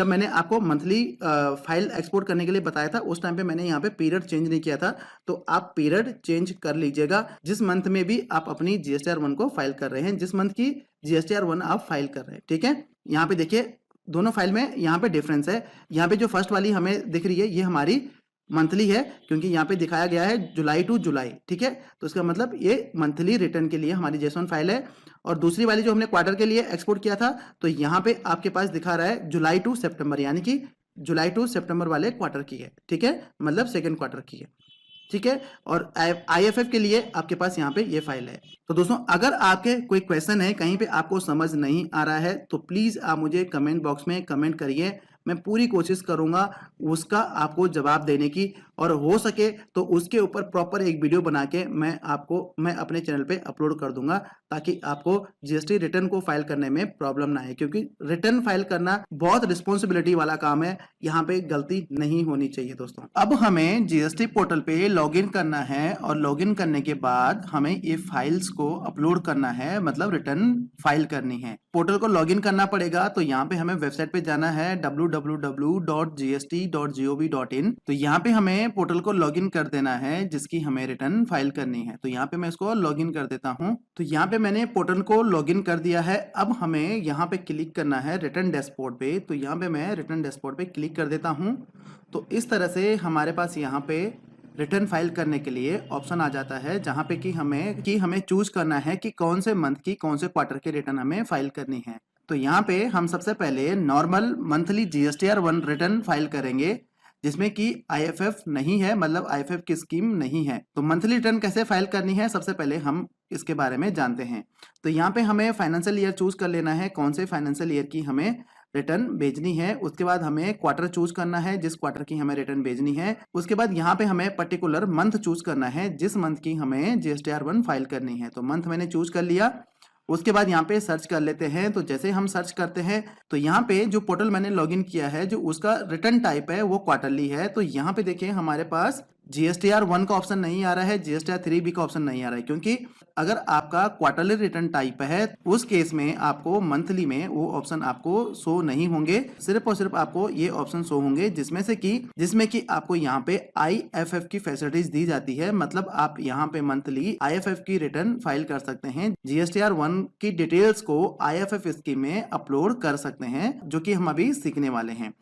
मैंने आपको मंथली फाइल एक्सपोर्ट करने के लिए बताया था उस टाइम पे मैंने यहाँ पे पीरियड चेंज नहीं किया था, तो आप पीरियड चेंज कर लीजिएगा जिस मंथ में भी आप अपनी GSTR1 को फाइल कर रहे हैं, जिस मंथ की GSTR1 आप फाइल कर रहे हैं, ठीक है। यहाँ पे देखिए दोनों फाइल में यहाँ पे डिफरेंस है। यहाँ पे जो फर्स्ट वाली हमें दिख रही है ये हमारी मंथली है, क्योंकि यहाँ पे दिखाया गया है जुलाई टू जुलाई, ठीक है। तो इसका मतलब ये मंथली रिटर्न के लिए हमारी जेसन फाइल है। और दूसरी वाली जो हमने क्वार्टर के लिए एक्सपोर्ट किया था तो यहाँ पे आपके पास दिखा रहा है जुलाई टू सितंबर, यानी कि जुलाई टू सितंबर वाले क्वार्टर की है, ठीक है, मतलब सेकेंड क्वार्टर की है, ठीक है। और आईएफएफ के लिए आपके पास यहाँ पे ये फाइल है। तो दोस्तों अगर आपके कोई क्वेश्चन है, कहीं पे आपको समझ नहीं आ रहा है, तो प्लीज आप मुझे कमेंट बॉक्स में कमेंट करिए, मैं पूरी कोशिश करूंगा उसका आपको जवाब देने की, और हो सके तो उसके ऊपर प्रॉपर एक वीडियो बना के मैं अपने चैनल पे अपलोड कर दूंगा, ताकि आपको जीएसटी रिटर्न को फाइल करने में प्रॉब्लम ना आए, क्योंकि रिटर्न फाइल करना बहुत रिस्पॉन्सिबिलिटी वाला काम है, यहाँ पे गलती नहीं होनी चाहिए दोस्तों। अब हमें जीएसटी पोर्टल पे लॉगिन करना है, और लॉगिन करने के बाद हमें ये फाइल्स को अपलोड करना है, मतलब रिटर्न फाइल करनी है। पोर्टल को लॉगिन करना पड़ेगा, तो यहाँ पे हमें वेबसाइट पे जाना है www.gst.gov.in। तो यहाँ पे हमें पोर्टल को लॉगिन कर देना है जिसकी हमें रिटर्न फाइल करनी है। तो यहाँ पे मैं इसको लॉगिन कर देता हूँ। तो यहाँ पे मैंने पोर्टल को लॉगिन कर दिया है। अब हमें यहाँ पे क्लिक करना है रिटर्न डैशबोर्ड पे। तो यहाँ पे मैं रिटर्न डैशबोर्ड पे क्लिक कर देता हूँ। तो इस तरह से हमारे पास यहाँ पे रिटर्न फाइल करने के लिए ऑप्शन आ जाता है, जहाँ पे कि हमें चूज करना है कि कौन से मंथ की कौन से क्वार्टर की रिटर्न हमें फाइल करनी है। तो यहाँ पे हम सबसे पहले normal monthly GSTR 1 return file करेंगे, जिसमें कि आईएफएफ नहीं है, मतलब आईएफएफ की स्कीम नहीं है। तो मंथली रिटर्न कैसे फाइल करनी है, सबसे पहले हम इसके बारे में जानते हैं। तो यहाँ पे हमें फाइनेंशियल ईयर चूज कर लेना है, कौन से फाइनेंशियल ईयर की हमें रिटर्न भेजनी है। उसके बाद हमें क्वार्टर चूज करना है, जिस क्वार्टर की हमें रिटर्न भेजनी है। उसके बाद यहाँ पे हमें पर्टिकुलर मंथ चूज करना है, जिस मंथ की हमें जीएसटीआर 1 फाइल करनी है। तो मंथ मैंने चूज कर लिया। उसके बाद यहाँ पे सर्च कर लेते हैं। तो जैसे हम सर्च करते हैं तो यहाँ पे जो पोर्टल मैंने लॉगिन किया है, जो उसका रिटर्न टाइप है वो क्वार्टरली है। तो यहाँ पे देखिए हमारे पास जीएसटीआर 1 का ऑप्शन नहीं आ रहा है, जीएसटीआर 3 का ऑप्शन नहीं आ रहा है, क्योंकि अगर आपका क्वार्टरली रिटर्न टाइप है उस केस में आपको मंथली में वो ऑप्शन आपको शो नहीं होंगे। सिर्फ और सिर्फ आपको ये ऑप्शन शो होंगे जिसमें कि आपको यहाँ पे आईएफएफ की फैसिलिटीज दी जाती है। मतलब आप यहाँ पे मंथली आईएफएफ की रिटर्न फाइल कर सकते हैं, जीएसटीआर 1 की डिटेल्स को आईएफएफ स्कीम में अपलोड कर सकते हैं, जो कि हम अभी सीखने वाले हैं।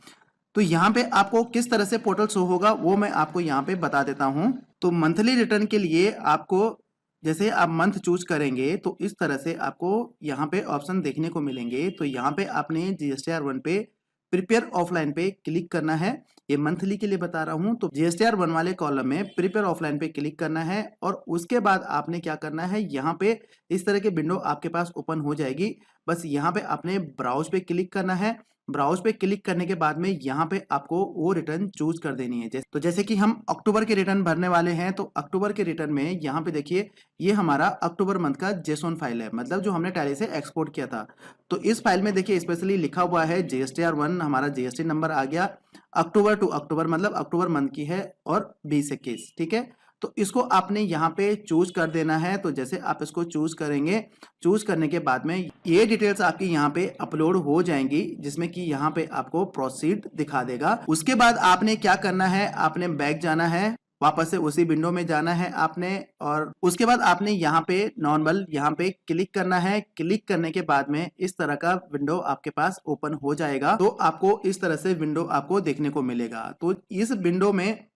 तो यहाँ पे आपको किस तरह से पोर्टल शो होगा वो मैं आपको यहाँ पे बता देता हूँ। तो मंथली रिटर्न के लिए आपको जैसे आप मंथ चूज करेंगे तो इस तरह से आपको यहाँ पे ऑप्शन देखने को मिलेंगे। तो यहाँ पे आपने जीएसटीआर 1 पे प्रिपेयर ऑफलाइन पे क्लिक करना है। ये मंथली के लिए बता रहा हूँ। तो जीएसटीआर 1 वाले कॉलम में प्रिपेयर ऑफलाइन पे क्लिक करना है, और उसके बाद आपने क्या करना है, यहाँ पे इस तरह के विंडो आपके पास ओपन हो जाएगी। बस यहाँ पे आपने ब्राउज पे क्लिक करना है। ब्राउज पे क्लिक करने के बाद में यहाँ पे आपको वो रिटर्न चूज कर देनी है। तो जैसे कि हम अक्टूबर के रिटर्न भरने वाले हैं, तो अक्टूबर के रिटर्न में यहाँ पे देखिए ये हमारा अक्टूबर मंथ का जेसोन फाइल है, मतलब जो हमने टैली से एक्सपोर्ट किया था। तो इस फाइल में देखिए स्पेशली लिखा हुआ है जीएसटीआर 1, हमारा जीएसटी नंबर आ गया। अक्टूबर टू अक्टूबर मतलब अक्टूबर मंथ की है, और 2021, ठीक है। तो इसको आपने यहाँ पे चूज कर देना है। तो जैसे आप इसको चूज करेंगे, चूज करने के बाद में ये डिटेल्स आपकी यहाँ पे अपलोड हो जाएंगी, जिसमें कि यहाँ पे आपको प्रोसीड दिखा देगा। उसके बाद आपने क्या करना है, आपने बैक जाना है, वापस से उसी विंडो में जाना है आपने, और उसके बाद आपने यहाँ पे नॉर्मल यहाँ पे क्लिक करना है। क्लिक करने के बाद में इस तरह का विंडो आपके पास ओपन हो जाएगा। तो आपको इस तरह से विंडो आपको देखने को मिलेगा। तो इस विंडो में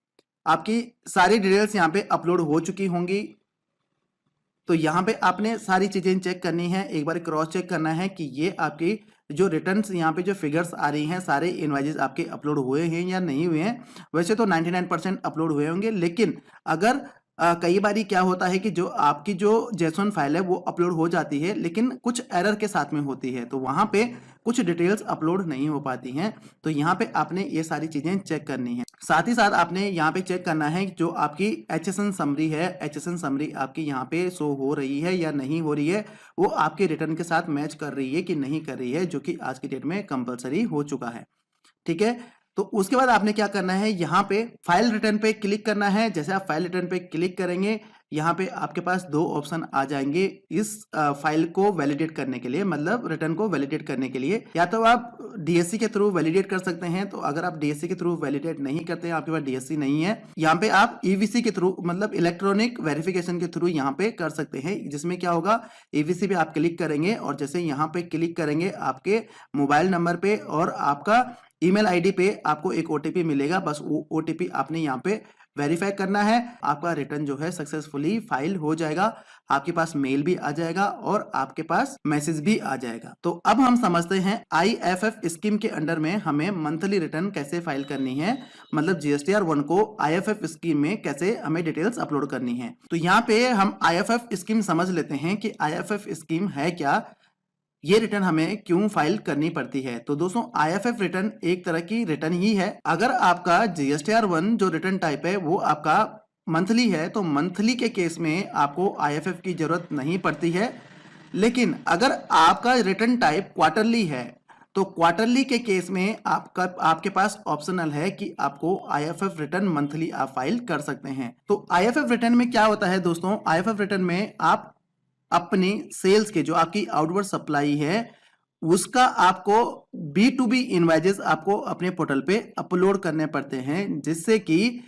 आपकी सारी डिटेल्स यहाँ पे अपलोड हो चुकी होंगी। तो यहाँ पे आपने सारी चीजें चेक करनी है, एक बार क्रॉस चेक करना है कि ये आपकी जो रिटर्न्स यहाँ पे जो फिगर्स आ रही हैं सारे इनवाइजेस आपके अपलोड हुए हैं या नहीं हुए हैं। वैसे तो 99% अपलोड हुए होंगे, लेकिन अगर कई बारी क्या होता है कि जो आपकी जो जेसोन फाइल है वो अपलोड हो जाती है, लेकिन कुछ एरर के साथ में होती है, तो वहां पे कुछ डिटेल्स अपलोड नहीं हो पाती हैं। तो यहाँ पे आपने ये सारी चीजें चेक करनी है। साथ ही साथ आपने यहाँ पे चेक करना है जो आपकी एचएसएन समरी है, एचएसएन समरी आपकी यहाँ पे शो हो रही है या नहीं हो रही है, वो आपके रिटर्न के साथ मैच कर रही है कि नहीं कर रही है, जो कि आज की डेट में कंपलसरी हो चुका है, ठीक है। तो उसके बाद आपने क्या करना है, यहाँ पे फाइल रिटर्न पे क्लिक करना है। जैसे आप फाइल रिटर्न पे क्लिक करेंगे, यहाँ पे आपके पास दो ऑप्शन आ जाएंगे इस फाइल को वैलिडेट करने के लिए, मतलब रिटर्न को वैलिडेट करने के लिए। या तो आप डीएससी के थ्रू वैलिडेट कर सकते हैं। तो अगर आप डीएससी के थ्रू वैलिडेट नहीं करते हैं, आपके पास डीएससी नहीं है, यहाँ पे आप ईवीसी के थ्रू मतलब इलेक्ट्रॉनिक वेरिफिकेशन के थ्रू यहाँ पे कर सकते हैं। जिसमें क्या होगा, ईवीसी पे आप क्लिक करेंगे और जैसे यहाँ पे क्लिक करेंगे आपके मोबाइल नंबर पे और आपका ईमेल आईडी पे आपको एक ओटीपी मिलेगा। बस वो ओटीपी आपने यहाँ पे वेरीफाई करना है, आपका रिटर्न जो है सक्सेसफुली फाइल हो जाएगा, आपके पास मेल भी आ जाएगा और आपके पास मैसेज भी आ जाएगा। तो अब हम समझते हैं आईएफएफ स्कीम के अंडर में हमें मंथली रिटर्न कैसे फाइल करनी है, मतलब जीएसटीआर 1 को आईएफएफ स्कीम में कैसे हमें डिटेल्स अपलोड करनी है। तो यहाँ पे हम आईएफएफ स्कीम समझ लेते हैं कि आईएफएफ स्कीम है क्या, ये रिटर्न हमें क्यों फाइल करनी पड़ती है। तो दोस्तों आईएफएफ रिटर्न एक तरह की रिटर्न ही है। अगर आपका जीएसटीआर 1 जो रिटर्न टाइप है वो आपका मंथली है तो मंथली के केस में आपको आईएफएफ की जरूरत नहीं पड़ती है। लेकिन अगर आपका रिटर्न टाइप क्वार्टरली है तो क्वार्टरली के केस में आपके पास ऑप्शनल है कि आपको आईएफएफ रिटर्न मंथली आप फाइल कर सकते हैं। तो आईएफएफ रिटर्न में क्या होता है दोस्तों, आईएफएफ रिटर्न में आप अपनी सेल्स के जो आपकी आउटवर्ड सप्लाई है उसका आपको B2B इनवाइजेस आपको अपने पोर्टल पे अपलोड करने पड़ते हैं, जिससे कि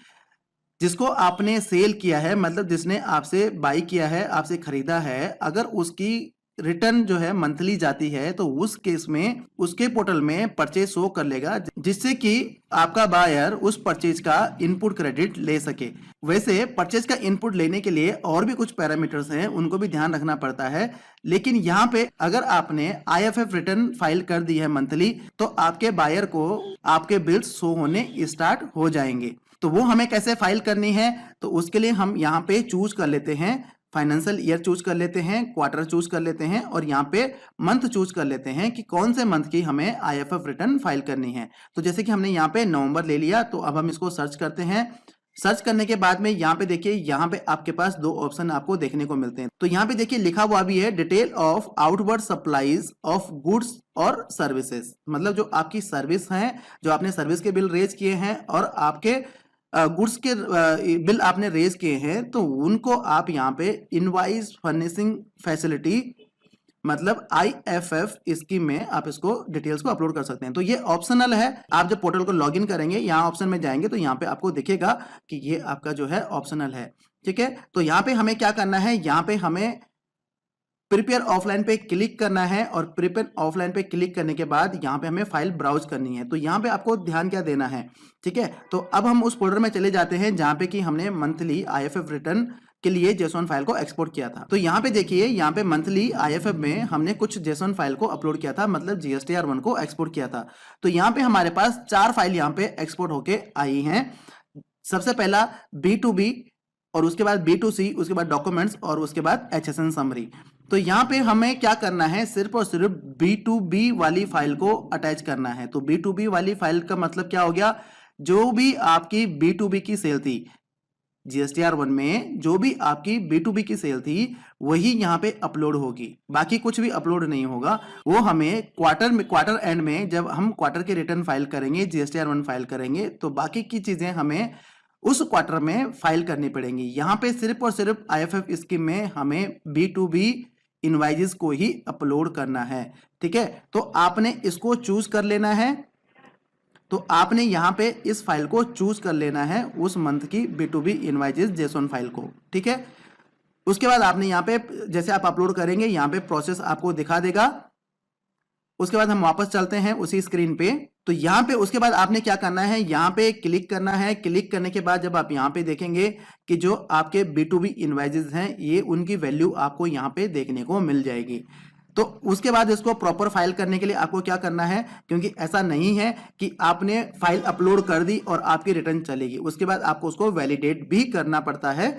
जिसको आपने सेल किया है, मतलब जिसने आपसे बाई किया है, आपसे खरीदा है, अगर उसकी रिटर्न जो है मंथली जाती है तो उस केस में उसके पोर्टल में परचेज शो कर लेगा, जिससे कि आपका बायर उस परचेज का इनपुट क्रेडिट ले सके। वैसे परचेज का इनपुट लेने के लिए और भी कुछ पैरामीटर्स हैं, उनको भी ध्यान रखना पड़ता है। लेकिन यहाँ पे अगर आपने आईएफएफ रिटर्न फाइल कर दी है मंथली तो आपके बायर को आपके बिल्स शो होने स्टार्ट हो जाएंगे। तो वो हमें कैसे फाइल करनी है, तो उसके लिए हम यहाँ पे चूज कर लेते हैं, फाइनेंशियल ईयर चूज कर लेते हैं, क्वार्टर चूज कर लेते हैं और यहाँ पे मंथ चूज कर लेते हैं कि कौन से मंथ की हमें आईएफएफ रिटर्न फाइल करनी है। तो जैसे कि हमने यहाँ पे नवंबर ले लिया, तो अब हम इसको सर्च करते हैं। सर्च करने के बाद में यहाँ पे देखिए, यहाँ पे आपके पास दो ऑप्शन आपको देखने को मिलते हैं। तो यहाँ पे देखिए लिखा हुआ भी है detail of outward supplies of goods और सर्विसेज, मतलब जो आपकी सर्विस है, जो आपने सर्विस के बिल रेज किए हैं और आपके गुड्स के बिल आपने रेज किए हैं, तो उनको आप यहाँ पे इनवाइस फर्निशिंग फैसिलिटी मतलब आईएफएफ स्कीम में आप इसको डिटेल्स को अपलोड कर सकते हैं। तो ये ऑप्शनल है, आप जब पोर्टल को लॉगिन करेंगे यहाँ ऑप्शन में जाएंगे तो यहाँ पे आपको दिखेगा कि ये आपका जो है ऑप्शनल है। ठीक है, तो यहाँ पे हमें क्या करना है, यहाँ पे हमें प्रिपेयर ऑफलाइन पे क्लिक करना है और प्रिपेयर ऑफलाइन पे क्लिक करने के बाद यहाँ पे हमें फाइल ब्राउज करनी है। तो यहाँ पे आपको ध्यान क्या देना है, ठीक है। तो अब हम उस फोल्डर में चले जाते हैं जहाँ पे कि हमने मंथली आईएफएफ रिटर्न के लिए जेसॉन फाइल को एक्सपोर्ट किया था। तो यहाँ पे देखिए, यहाँ पे मंथली आईएफएफ में हमने कुछ जेसॉन फाइल को अपलोड किया था, मतलब जीएसटीआर 1 को एक्सपोर्ट किया था। तो यहाँ पे हमारे पास 4 फाइल यहाँ पे एक्सपोर्ट होके आई हैं। सबसे पहला B2B और उसके बाद B2C, उसके बाद डॉक्यूमेंट्स और उसके बाद HSN समरी। तो यहाँ पे हमें क्या करना है, सिर्फ और सिर्फ B2B वाली फाइल को अटैच करना है। तो B2B वाली फाइल का मतलब क्या हो गया, जो भी आपकी B2B की सेल थी जीएसटीआर 1 में, जो भी आपकी B2B की सेल थी वही यहाँ पे अपलोड होगी, बाकी कुछ भी अपलोड नहीं होगा। वो हमें क्वार्टर एंड में जब हम क्वार्टर के रिटर्न फाइल करेंगे, जीएसटीआर 1 फाइल करेंगे, तो बाकी की चीजें हमें उस क्वार्टर में फाइल करनी पड़ेंगी। यहाँ पे सिर्फ और सिर्फ आईएफएफ स्कीम में हमें B2B इनवाइजेस को ही अपलोड करना है। ठीक है, तो आपने इसको चूज कर लेना है। तो आपने यहाँ पे इस फाइल को चूज कर लेना है, उस मंथ की B2B इनवाइजेस जेसॉन फाइल को। ठीक है, उसके बाद आपने यहाँ पे जैसे आप अपलोड करेंगे, यहाँ पे प्रोसेस आपको दिखा देगा। उसके बाद हम वापस चलते हैं उसी स्क्रीन पे। तो यहाँ पे उसके बाद आपने क्या करना है, यहाँ पे क्लिक करना है। क्लिक करने के बाद जब आप यहाँ पे देखेंगे कि जो आपके B2B इनवाइजेस हैं, ये उनकी वैल्यू आपको यहाँ पे देखने को मिल जाएगी। तो उसके बाद इसको प्रॉपर फाइल करने के लिए आपको क्या करना है, क्योंकि ऐसा नहीं है कि आपने फाइल अपलोड कर दी और आपकी रिटर्न चलेगी, उसके बाद आपको उसको वैलिडेट भी करना पड़ता है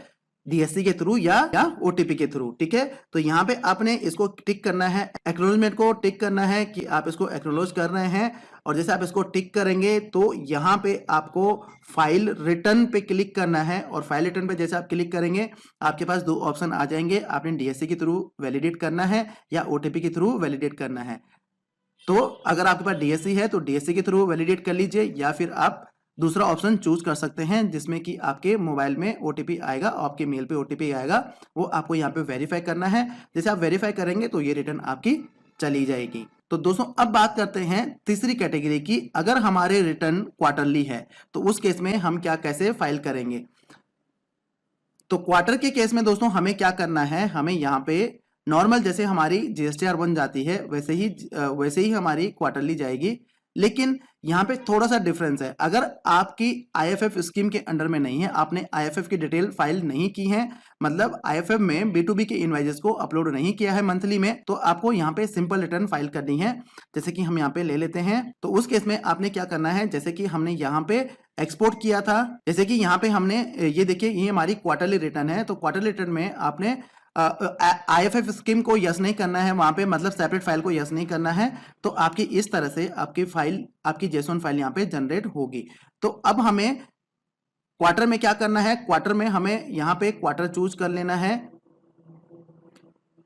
DSC के थ्रू या OTP के थ्रू। ठीक है, तो यहाँ पे आपने इसको टिक करना है, एक्नॉलेजमेंट को टिक करना है कि आप इसको एक्नॉलेज कर रहे हैं। और जैसे आप इसको टिक करेंगे तो यहाँ पे आपको फाइल रिटर्न पे क्लिक करना है और फाइल रिटर्न पे जैसे आप क्लिक करेंगे आपके पास दो ऑप्शन आ जाएंगे, आपने DSC के थ्रू वैलिडेट करना है या OTP के थ्रू वैलिडेट करना है। तो अगर आपके पास DSC है तो DSC के थ्रू वैलिडेट कर लीजिए, या फिर आप दूसरा ऑप्शन चूज कर सकते हैं जिसमें कि आपके मोबाइल में OTP आएगा, आपके मेल पे OTP आएगा, वो आपको यहाँ पे वेरीफाई करना है। जैसे आप वेरीफाई करेंगे तो ये रिटर्न आपकी चली जाएगी। तो दोस्तों अब बात करते हैं तीसरी कैटेगरी की। अगर हमारे रिटर्न क्वार्टरली है तो उस केस में हम क्या कैसे फाइल करेंगे। तो क्वार्टर के केस में दोस्तों हमें क्या करना है, हमें यहाँ पे नॉर्मल जैसे हमारी GSTR 1 जाती है वैसे ही हमारी क्वार्टरली जाएगी। लेकिन यहाँ पे थोड़ा सा डिफरेंस है। अगर आपकी आईएफएफ स्कीम के अंडर में नहीं है, आपने आईएफएफ की डिटेल फाइल नहीं की है, मतलब आईएफएफ में B2B के इनवाइसेस को अपलोड नहीं किया है मंथली में, तो आपको यहाँ पे सिंपल रिटर्न फाइल करनी है। जैसे कि हम यहाँ पे ले लेते हैं, तो उस केस में आपने क्या करना है, जैसे कि हमने यहाँ पे एक्सपोर्ट किया था, जैसे कि यहाँ पे हमने ये देखिए ये हमारी क्वार्टरली रिटर्न है, तो क्वार्टरली रिटर्न में आपने आईएफएफ स्कीम को यस नहीं करना है वहां पे, मतलब सेपरेट फाइल को यस नहीं करना है। तो आपकी इस तरह से आपकी फाइल, आपकी जेसोन फाइल यहाँ पे जनरेट होगी। तो अब हमें क्वार्टर में क्या करना है, क्वार्टर में हमें यहाँ पे क्वार्टर चूज कर लेना है,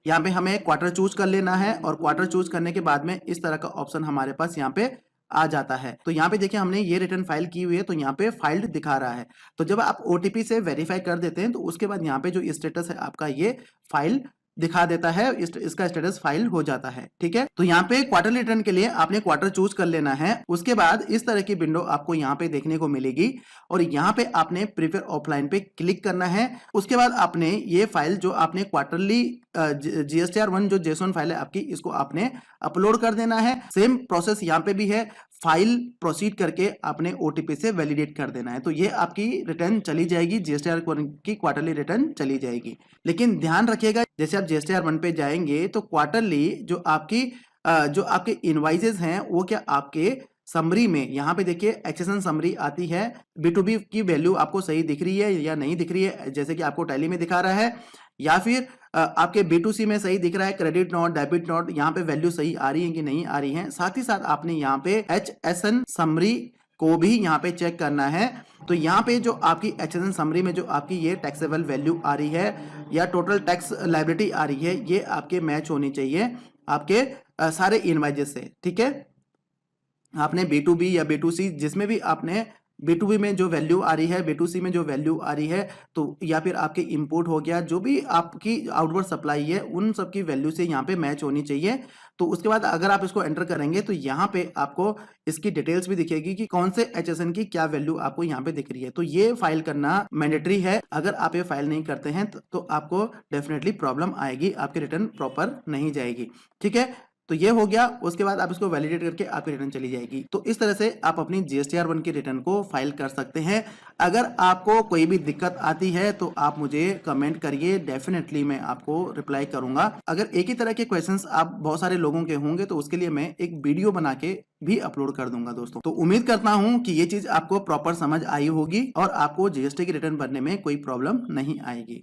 यहाँ पे हमें क्वार्टर चूज कर लेना है, और क्वार्टर चूज करने के बाद में इस तरह का ऑप्शन हमारे पास यहाँ पे आ जाता है। तो यहाँ पे देखिए हमने ये रिटर्न फाइल की हुई है, तो यहाँ पे फाइल्ड दिखा रहा है। तो जब आप ओटीपी से वेरीफाई कर देते हैं तो उसके बाद यहाँ पे जो स्टेटस है आपका ये फाइल दिखा देता है, इसका स्टेटस फाइल हो जाता है। ठीक है, तो यहाँ पे क्वार्टर रिटर्न के लिए आपने क्वार्टर चूज कर लेना है। उसके बाद इस तरह की विंडो आपको यहाँ पे देखने को मिलेगी, और यहाँ पे आपने प्रीफेयर ऑफलाइन पे क्लिक करना है। उसके बाद आपने ये फाइल जो आपने क्वार्टरली GSTR1 जो जेसोन फाइल है आपकी, इसको आपने अपलोड कर देना है। सेम प्रोसेस यहाँ पे भी है, फाइल प्रोसीड करके आपने ओटीपी से वैलिडेट कर देना है। तो ये आपकी रिटर्न चली जाएगी, GSTR1 की क्वार्टरली रिटर्न चली जाएगी। लेकिन ध्यान रखिएगा, जैसे आप GSTR1 पे जाएंगे तो क्वार्टरली जो आपके इनवाइसेस हैं वो क्या आपके समरी में, यहाँ पे देखिए एक्सेशन समरी आती है, B2B की वैल्यू आपको सही दिख रही है या नहीं दिख रही है, जैसे कि आपको टैली में दिखा रहा है, या फिर आपके B2C में सही दिख रहा है, क्रेडिट नोट, डेबिट नोट, यहाँ पे वैल्यू सही आ रही है कि नहीं आ रही है। साथ ही साथ आपने यहाँ पे HSN समरी को भी यहाँ पे चेक करना है। तो यहाँ पे जो आपकी HSN समरी में जो आपकी ये टैक्सेबल वैल्यू आ रही है या टोटल टैक्स लायबिलिटी आ रही है, ये आपके मैच होनी चाहिए आपके सारे इनवाइसेस से। ठीक है, आपने B2B या B2C जिसमें भी आपने B2B में जो वैल्यू आ रही है, B2C में जो वैल्यू आ रही है, तो या फिर आपके इंपोर्ट हो गया, जो भी आपकी आउटवर्ड सप्लाई है, उन सब की वैल्यू से यहाँ पे मैच होनी चाहिए। तो उसके बाद अगर आप इसको एंटर करेंगे तो यहाँ पे आपको इसकी डिटेल्स भी दिखेगी कि कौन से HSN की क्या वैल्यू आपको यहाँ पे दिख रही है। तो ये फाइल करना मैंडेटरी है। अगर आप ये फाइल नहीं करते हैं तो आपको डेफिनेटली प्रॉब्लम आएगी, आपकी रिटर्न प्रॉपर नहीं जाएगी। ठीक है, तो ये हो गया। उसके बाद आप इसको वैलिडेट करके आपकी रिटर्न चली जाएगी। तो इस तरह से आप अपनी GSTR1 की रिटर्न को फाइल कर सकते हैं। अगर आपको कोई भी दिक्कत आती है तो आप मुझे कमेंट करिए, डेफिनेटली मैं आपको रिप्लाई करूंगा। अगर एक ही तरह के क्वेश्चंस आप बहुत सारे लोगों के होंगे तो उसके लिए मैं एक वीडियो बना के भी अपलोड कर दूंगा दोस्तों। तो उम्मीद करता हूं कि ये चीज आपको प्रॉपर समझ आई होगी और आपको GST की रिटर्न भरने में कोई प्रॉब्लम नहीं आएगी।